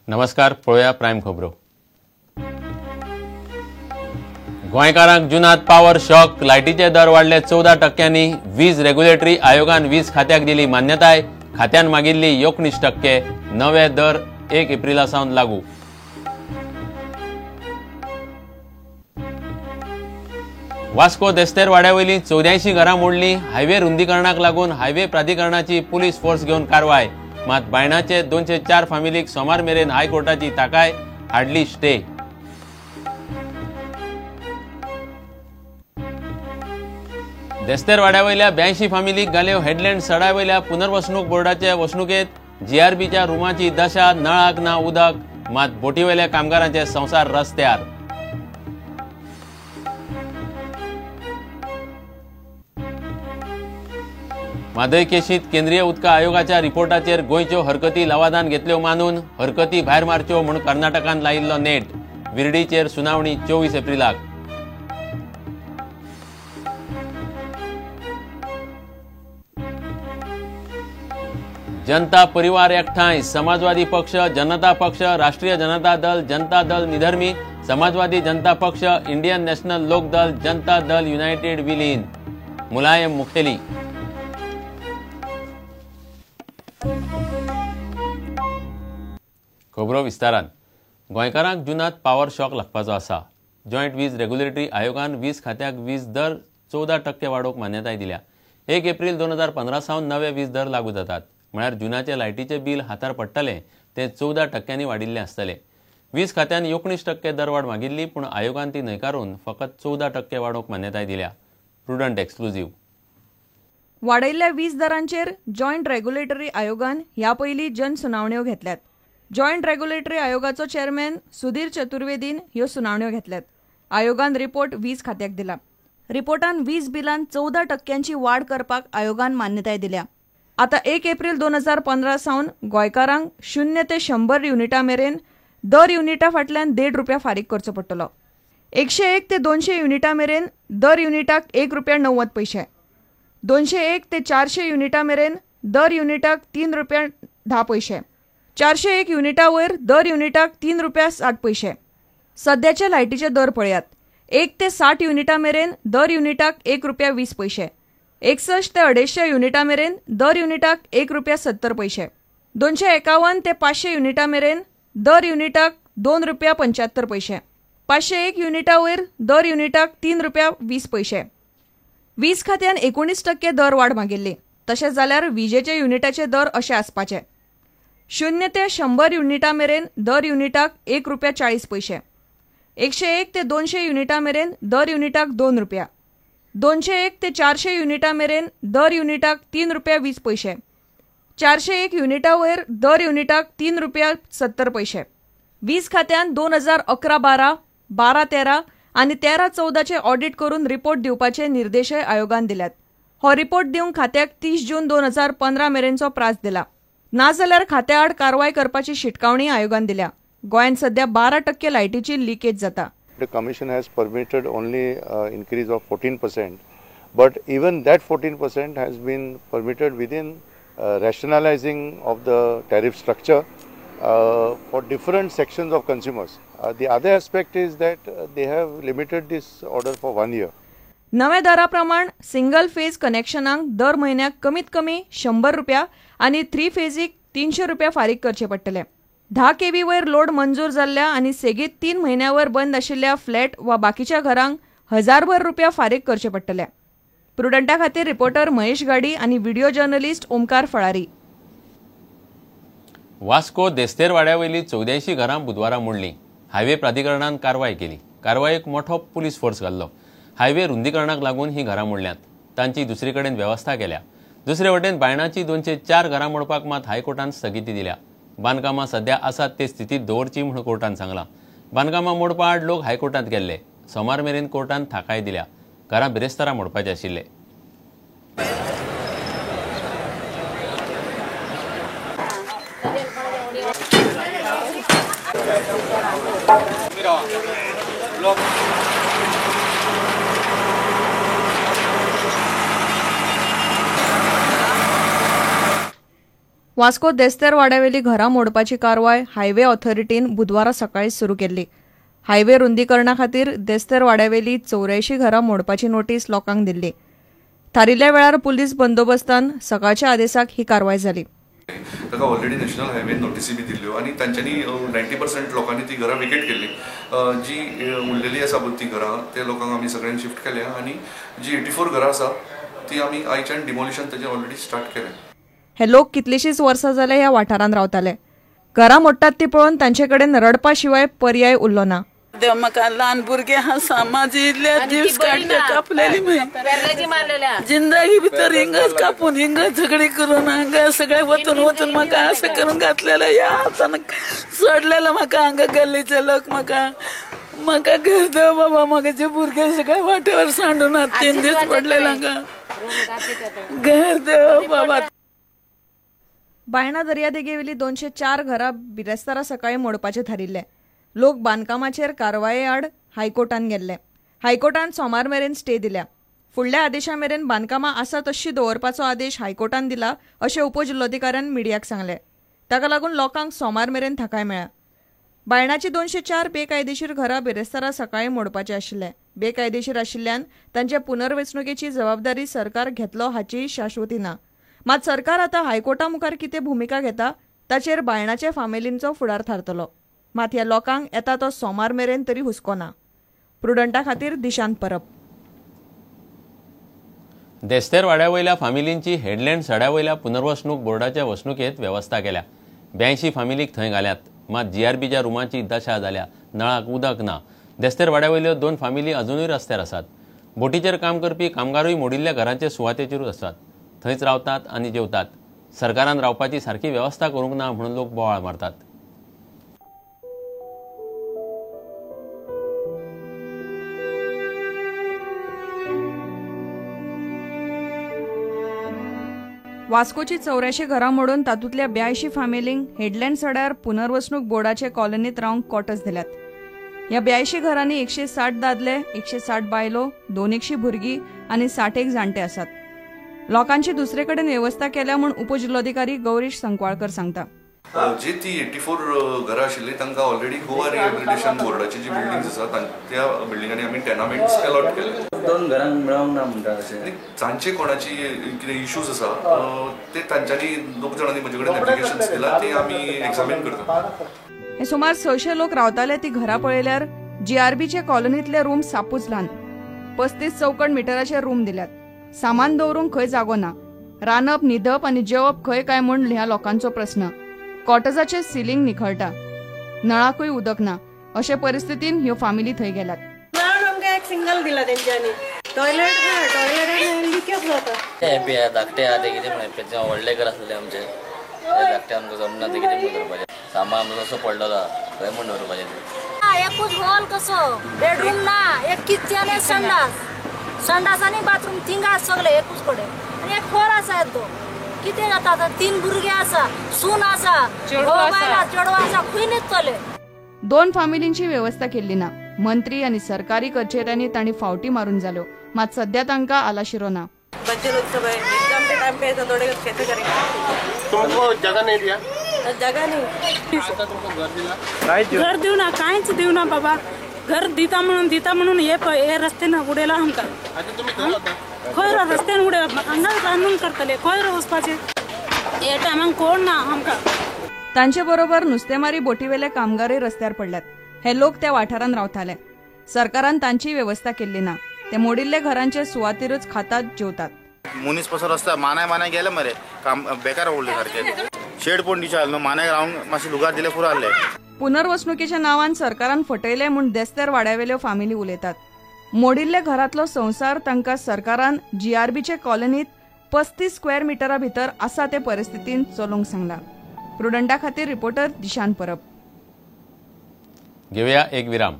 नमस्कार, पळोवया प्रायम खबरो. गोंयकारांक जुनांत पावर शॉक. लायटीचे दर वाडले 14%. वीज रेग्युलेटरी आयोगान वीज खात्याक दिली मान्यताय. खात्यान मागिल्ली 19%. नवे दर 1 एप्रिला सावन लागू. वास्को देस्तेर वाड्यावयली 84 घरां मोडली. हायवे रुंदीकरणाक लागून हायवे प्राधिकरणाची पुलीस फोर्स घेवन कारवाय. मात बायणाचे 204 फामिलीक सोमार मेरेन हायकोर्टाची ताकाय हाडली स्टे. देस्तेर वाड्यावयल्या 82 फामिलीक घाल्यो हेडलँड सडावयल्या पुनर्वसणूक बोर्डाचे वसणुकेत जीआरबीच्या रुमाची दशा. नळाक ना उदक. मात बोटीवयल्या कामगारांचे संसार रस्त्यार. म्हादय केशीत केंद्रीय उदका आयोगाच्या रिपोर्टाचेर गोंयच्यो हरकती लवादान घेतल्यो मानून हरकती भायर मारच्यो म्हूण कर्नाटकान लायिल्लो नेट. विर्डीचेर सुनावणी 24 एप्रिलाक. जनता परिवार एकठांय. समाजवादी पक्ष, जनता पक्ष, राष्ट्रीय जनता दल, जनता दल निधर्मी, समाजवादी जनता पक्ष, इंडियन नॅशनल लोक दल, जनता दल युनायटेड विलीन. मुलायम मुखेली. खबरो विस्तारान. गोंयकारांक जुनांत पावर शॉक लागपाचो आसा. जॉयंट वीज रेग्युलेटरी आयोगान वीज खात्याक वीज दर 14% वाडोवंक मान्यताय दिल्या. 1 एप्रिल 2015 सावन नवे वीज दर लागू जातात. म्हळ्यार जुनाचे लायटीचे बील हातार पडटले ते 14% वाडिल्ले आसतले. वीज खात्यान 19% दरवाड मागिल्ली, पूण आयोगान ती न्हयकारून फकत 14% वाडोवंक मान्यताय दिल्या. Prudent exclusive. वाडयल्ल्या वीज दरांचेर जॉयंट रेग्युलेटरी आयोगान ह्या पयलीं जनसुनावण्यो घेतल्यात. जॉयंट रेग्युलेटरी आयोगाचो चेअरमॅन सुधीर चतुर्वेदीन ह्यो सुनावण्यो घेतल्यात. आयोगान रिपोर्ट वीज खात्याक दिला. रिपोर्टान वीज बिलान 14%ची वाड करपाक आयोगान मान्यताय दिल्या. आता 1 एप्रिल 2015 सावन गोंयकारांक 0 ते 100 युनिटां मेरेन दर युनिटा फाटल्यान ₹1.5 फारीक करचो पडटलो. 101 ते 200 युनिटां मेरेन दर युनिटाक ₹1.90. 201 ते 400 युनिटां मेरेन दर युनिटाक ₹3.10. 401 युनिटां वयर दर युनिटाक ₹3.60. सध्याचे लायटीचे दर पळयात. 1 ते 60 युनिटां मेरेन दर युनिटाक ₹1.20. 61 ते 250 युनिटां मेरेन दर युनिटाक ₹1.70. 251 ते 500 युनिटां मेरेन दर युनिटाक ₹2.75. 501 युनिटां वयर दर युनिटाक ₹3.20. वीज खात्यान 19% दर वाड मागिल्ली. तशें जाल्यार विजेचे युनिटाचे दर अशे आसपाचे. 0 ते 100 युनिटां मेरेन दर युनिटाक ₹1.40. 101 ते 200 युनिटां मेरेन दर युनिटाक ₹2. 201 ते 400 युनिटां मेरेन दर युनिटाक ₹3.20. 401 युनिटां वयर दर युनिटाक ₹3.70. वीज खात्यान 2011-12, 12-13 आनी 13-14 ऑडिट करून रिपोर्ट दिवपाचे निर्देशय आयोगान दिल्यात. हो रिपोर्ट दिवंक खात्याक 30 जून 2015 मेरेनचो प्रास दिला. नाजाल्यार खात्या आड कारवाय करपाची शिटकावणी आयोगान दिल्या. गोंयान सध्या 12% लायटीची लिकेज जाता. The Commission has permitted only increase of 14%, but even that 14% has been permitted within rationalizing of the tariff structure for different sections of consumers. The other aspect is that they have limited this order for 1 year. नव्या दराप्रमाण single phase कनेक्शनांक दर म्हयन्याक कमीत कमी ₹100 आनी 3 फेजीक ₹300 फारीक करचे पडटले. 10 kV वयर लोड मंजूर जाल्ल्या आनी सेगीत 3 म्हयन्यावर बंद आशिल्ल्या फ्लॅट वा बाकीच्या घरांक ₹1000 फारीक करचे पडटले. प्रुडंटा खातीर रिपोर्टर महेश गाडी आनी व्हिडिओ जर्नलिस्ट ओमकार फळारी. वास्को देस्तेर वाड्यावयली 84 घरां बुधवारा मोडली. हायवे प्राधिकरणान कारवाय केली. कारवायेक मोठो पुलीस फोर्स घाल्लो. हायवे रुंदीकरणाक लागून ही घरां मोडल्यांत. तांची दुसरे कडेन वेवस्था केल्या. दुसरे वटेन बायणाची 204 घरां मोडपाक मात हायकोर्टान स्थगिती दिल्या. बांदकामां सध्या आसात ते स्थितीत दवरची म्हूण कोर्टान सांगलां. बांदकामां मोडपा आड लोक हायकोर्टांत गेल्ले. सोमार मेरेन कोर्टान थाकाय दिल्या. घरां बिरेस्तारा मोडपाचे आशिल्ले. वास्को देस्तेर वाड्यावेली घरां मोडपाची कारवाय हायवे ऑथॉरिटीन बुधवारा सकाळी सुरू केल्ली. हायवे रुंदीकरणा खातीर देस्तेर वाड्यावेली 84 घरां मोडपाची नोटीस लोकांक दिल्ली. थारिल्ल्या वेळार पुलीस बंदोबस्तान सकाळच्या आदेसाक ही कारवाय जाली. ताका ऑलरेडी नॅशनल हायवे नोटीसी बी दिल्ल्यो आनी तांच्यांनी 90% लोकांनी ती घरां वेकेट केल्ली. जी उरलेली आसा ती घरां ते लोकांक आमी सगळ्यांनी शिफ्ट केल्या आनी जी 84 घरां आसा ती आमी आयच्यान डिमोलिशन तेजें ऑलरेडी स्टार्ट केलें. हे लोक कितलीशीच वर्सां जाले ह्या वाठारांत रावताले. घरां मोडटात ती पळोवन तांचे कडेन रडपा शिवाय पर्याय उरलो ना. देव म्हाका ल्हान भुरगे आसा म्हाजी इतले दीस काडले कापलेली जिंदगी भितर हिंगच कापून हिंगच झगडी करून हांगा सगळे वतून म्हाका असं करून घातलेलं या अचानक सोडलेलं म्हाका हांगा गल्लीचे लोक म्हाका घर देव बाबा म्हाका भुरगे सगळे वाटेवर सांडून 3 दीस पडलेले हांगा घर देव बाबा. बायणा दर्यादेगेवेली 204 घरां बिरेस्तारा सकाळी मोडपाचे थारिल्ले. लोक बांदकामाचेर कारवाये आड हायकोर्टान गेल्ले. हायकोर्टान सोमार मेरेन स्टे दिल्या. फुडल्या आदेशा मेरेन बांदकामां आसा तशी दवरपाचो आदेश हायकोर्टान दिला अशें उपजिल्लोधिकाऱ्यान मिडियाक सांगले. ताका लागून लोकांक सोमार मेरेन थाकाय मेळ्ळा. बायणाची 204 बेकायदेशीर घरां बिरेस्तारा सकाळी मोडपाचे आशिल्ले. बेकायदेशीर आशिल्ल्यान तांचे पुनर्वेंचणुकेची जबाबदारी सरकार घेतलो हाची शाश्वती ना. मात सरकार आतां हायकोर्टा मुखार कितें भुमिका घेता ताचेर बायणाचे फामिलींचो फुडार थारतलो. मात ह्या लोकांक येता तो सोमार मेरेन तरी हुस्को ना. प्रुडंटा खातीर दिशांत परब. देस्तेर वाड्यावयल्या फामिलींची हेडलँड सड्यावयल्या पुनर्वसणूक बोर्डाच्या वसणुकेत व्यवस्था केल्या. 82 फामिलीक थंय घाल्यात. मात जीआरबीच्या रुमांची दशा जाल्या. नळाक उदक ना. देस्तेर वाड्यावयल्यो 2 फामिली अजूनय रस्त्यार आसात. बोटीचेर काम करपी कामगारूय मोडिल्ल्या घरांचे सुवातेचेरूच आसात. थंयच रावतात आनी जेवतात. सरकारान रावपाची सारकी वेवस्था करूंक ना म्हणून लोक बोवाळ मारतात. वास्कोची 84 घरां मोडून तातूंतल्या 82 फामिलींक हेडलँड सड्यार पुनर्वसणूक बोर्डाचे कॉलनीत रावंक क्वॉर्टर्स दिल्यात. ह्या 82 घरांनी 160 दादले, 160 बायलो, 200 भुरगीं आनी 60 जाणटे आसात. लोकांची दुसरे कडेन व्यवस्था केल्या म्हूण उपजिल्लोधिकारी गौरीश संकवाळकर सांगता. जी ती 84 घरां आशिल्ली तांकां ऑलरेडी गोवा रिहॅबिलिटेशन बोर्डाची जी बिल्डिंग्स आसा त्या बिल्डिंगांनी आमी टेनामेंट्स अलॉट केले. 2 घरांक मेळोंक ना म्हणटा अशें. तांचे कोणाची कितें इश्यूज आसा ते तांच्यांनी 2 जाणांनी म्हजे कडेन एप्लिकेशन्स दिला ते आमी एक्झामीन करता. हे सुमार 600 लोक रावताले ती घरां पळयल्यार जीआरबीचे कॉलनीतले रूम सापूच ल्हान. 35 चौकट मिटराचे रूम दिल्यात. सामान दवरूंक खंय जागो ना. रांदप न्हिदप आनी जेवप खंय काय म्हूण ह्या लोकांचो प्रस्न. कॉटेजाचे सिलींग निखळटा. नळाकूय उदक ना. अशे परिस्थितीन ह्यो फामिली थंय गेल्यात. आमकां एक सिंगल दिला तेंच्यांनी. टॉयलेट लिकेज जाता. हॅपी आहे धाकटे आहा ते कितें म्हणून व्हडले घर आसले आमचे धाकटे आमकां जमना ते कितें म्हणून दवरपाचें. सामान आमचो कसो पडलो खंय म्हूण दवरपाचें. एकूच हॉल कसो बेडरूम ना. एक किचन एक संडास आनी बाथरूम थिंगा सगळे एकूच कडेन आनी एक खोर आसा येदो. कितें जाता आतां 3 भुरगे आसा सून आसा चेडवा आसा खंय न्हिदतले. 2 फामिलींची व्यवस्था केल्ली ना. मंत्री आनी सरकारी कचेऱ्यांनी तांणी फावटी मारून जाल्यो. मात सध्या तांकां आलाशिरो ना. बच्चे लोग सब एग्जाम के टाइम पे थोड़े कैसे करेंगे. तुमको जगह नहीं दिया. जगह नहीं. आता तुमको घर दिला. घर देऊ ना काहीच देऊ ना बाबा. घर दिता म्हणून हे रस्त्यानं उडेला आमकां. आता तुम्ही खंय रावता. खंय रस्त्यान उडे हांगा रांदून करतले खंय वचपाचे. हे टायमाक कोण ना आमकां. तांचे बरोबर नुस्तेमारी बोटीवेले कामगारय रस्त्यार पडल्यात. हे लोक त्या वाठारांत रावताले. सरकारान तांची व्यवस्था केल्ली ना. ते मोडिल्ले घरांचे सुवातेरूच खातात जेवतात. मुनीस पासून रस्ता मानाय गेले मरे काम बेकार उरले सारखे. शेड पण दिशाल न्हू मानाय रावंक मातशें लुगार दिले पुरो आसले. पुनर्वसणुकेच्या नांवान सरकारान फटयले म्हूण देस्तेर वाड्यावेल्यो फामिली उलयतात. मोडिल्ले घरांतलो संवसार तांकां सरकारान जीआरबीचे कॉलनीत 35 स्क्वेअर मिटरा भितर आसा ते परिस्थितीन चलोवंक सांगला. प्रुडंटा खातीर रिपोर्टर दिशांत परब. घेवया एक विराम.